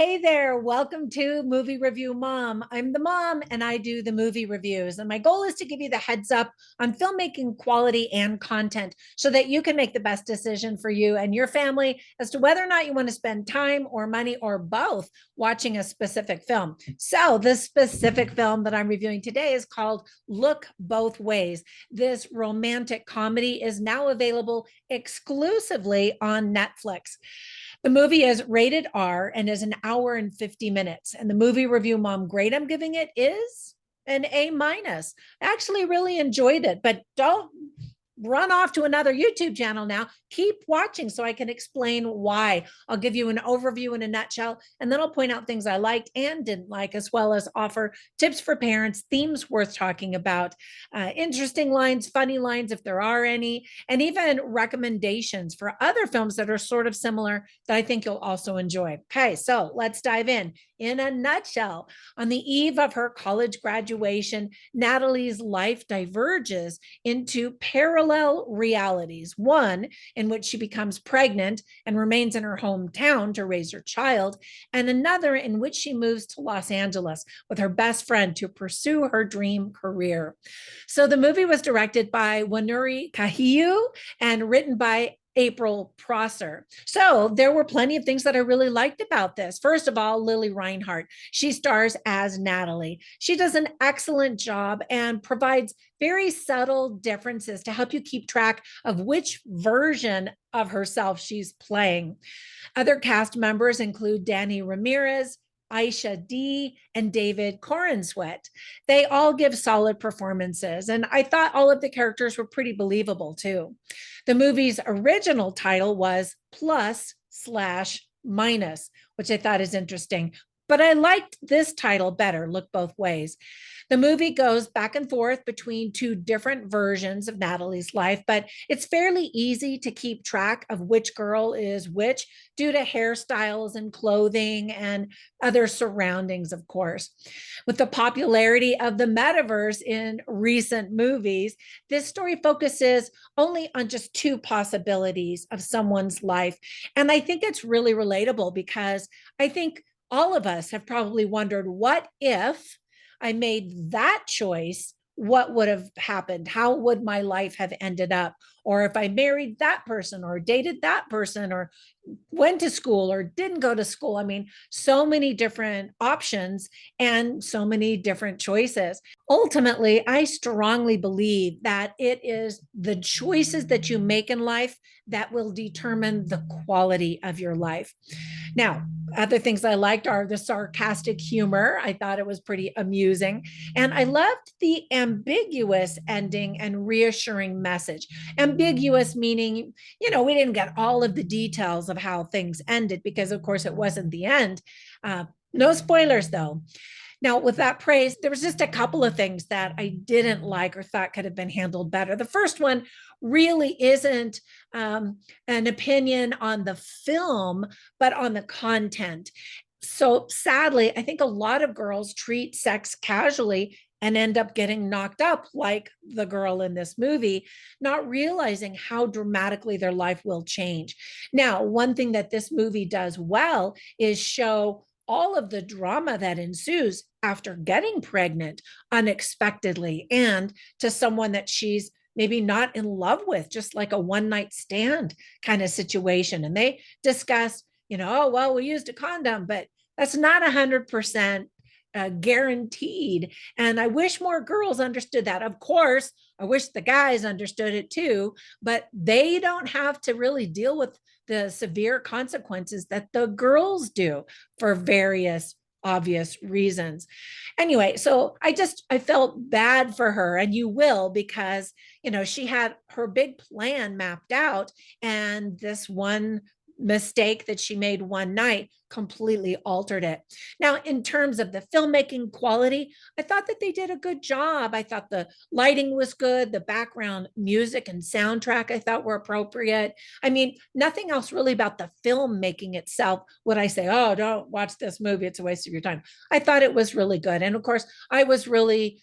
Hey there, welcome to Movie Review Mom. I'm the mom and I do the movie reviews. And my goal is to give you the heads up on filmmaking quality and content so that you can make the best decision for you and your family as to whether or not you want to spend time or money or both watching a specific film. So, the specific film that I'm reviewing today is called Look Both Ways. This romantic comedy is now available exclusively on Netflix. The movie is rated R and is an hour and 50 minutes. And the movie review mom grade I'm giving it is an A minus. I actually really enjoyed it, but don't run off to another YouTube channel now. Keep watching so I can explain why. I'll give you an overview in a nutshell, and then I'll point out things I liked and didn't like, as well as offer tips for parents, themes worth talking about, interesting lines, funny lines, if there are any, and even recommendations for other films that are sort of similar that I think you'll also enjoy. Okay, so let's dive in. In a nutshell, on the eve of her college graduation, Natalie's life diverges into parallel realities. One in which she becomes pregnant and remains in her hometown to raise her child, and another in which she moves to Los Angeles with her best friend to pursue her dream career. So the movie was directed by Wanuri Kahiu and written by April Prosser. So there were plenty of things that I really liked about this. First of all, Lily Reinhart. She stars as Natalie. She does an excellent job and provides very subtle differences to help you keep track of which version of herself she's playing. Other cast members include Danny Ramirez, Aisha D, and David Corenswet. They all give solid performances, and I thought all of the characters were pretty believable too. The movie's original title was Plus Slash Minus, which I thought is interesting. But I liked this title better, Look Both Ways. The movie goes back and forth between two different versions of Natalie's life, but it's fairly easy to keep track of which girl is which due to hairstyles and clothing and other surroundings, of course. With the popularity of the metaverse in recent movies, this story focuses only on just two possibilities of someone's life. And I think it's really relatable because I think all of us have probably wondered, what if I made that choice? What would have happened? How would my life have ended up? Or if I married that person or dated that person or went to school or didn't go to school. I mean, so many different options and so many different choices. Ultimately, I strongly believe that it is the choices that you make in life that will determine the quality of your life. Now, other things I liked are the sarcastic humor. I thought it was pretty amusing. And I loved the ambiguous ending and reassuring message. Ambiguous meaning, we didn't get all of the details of how things ended because, of course, it wasn't the end. No spoilers, though. Now, with that praise, there was just a couple of things that I didn't like or thought could have been handled better. The first one really isn't an opinion on the film, but on the content. So sadly, I think a lot of girls treat sex casually and end up getting knocked up like the girl in this movie, not realizing how dramatically their life will change. Now, one thing that this movie does well is show all of the drama that ensues after getting pregnant unexpectedly and to someone that she's maybe not in love with, just like a one night stand kind of situation. And they discuss, oh, well, we used a condom, but that's not 100% guaranteed. And I wish more girls understood that. Of course, I wish the guys understood it too, but they don't have to really deal with the severe consequences that the girls do for various obvious reasons. Anyway, so I felt bad for her, and you will, because she had her big plan mapped out, and this one mistake that she made one night completely altered it. Now, in terms of the filmmaking quality, I thought that they did a good job. I thought the lighting was good, the background music and soundtrack I thought were appropriate. I mean, nothing else really about the filmmaking itself would I say, oh, don't watch this movie, it's a waste of your time. I thought it was really good. And of course, I was really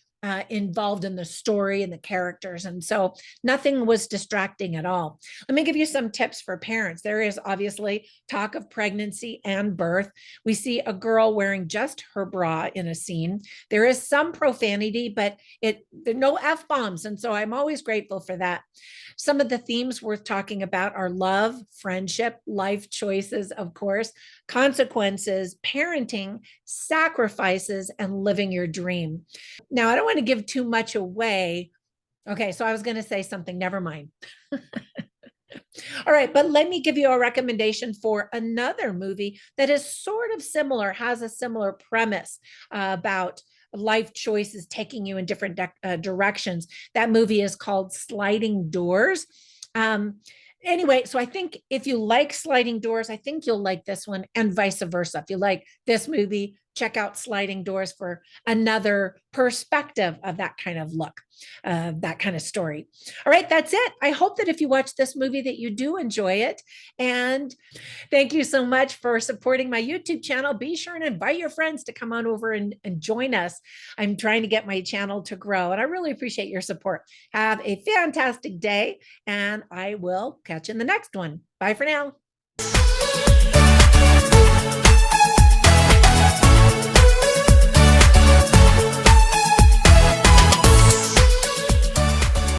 involved in the story and the characters. And so nothing was distracting at all. Let me give you some tips for parents. There is obviously talk of pregnancy and birth. We see a girl wearing just her bra in a scene. There is some profanity, but there are no F-bombs. And so I'm always grateful for that. Some of the themes worth talking about are love, friendship, life choices, of course, consequences, parenting, sacrifices, and living your dream. Now, I don't want to give too much away. Okay, so I was going to say something, never mind. All right, but let me give you a recommendation for another movie that is sort of similar, has a similar premise about life choices taking you in different directions. That movie is called Sliding Doors. Anyway, so I think if you like Sliding Doors, I think you'll like this one, and vice versa. If you like this movie, check out Sliding Doors for another perspective of that kind of look, that kind of story. All right, that's it. I hope that if you watch this movie that you do enjoy it. And thank you so much for supporting my YouTube channel. Be sure and invite your friends to come on over and join us. I'm trying to get my channel to grow, and I really appreciate your support. Have a fantastic day, and I will catch you in the next one. Bye for now.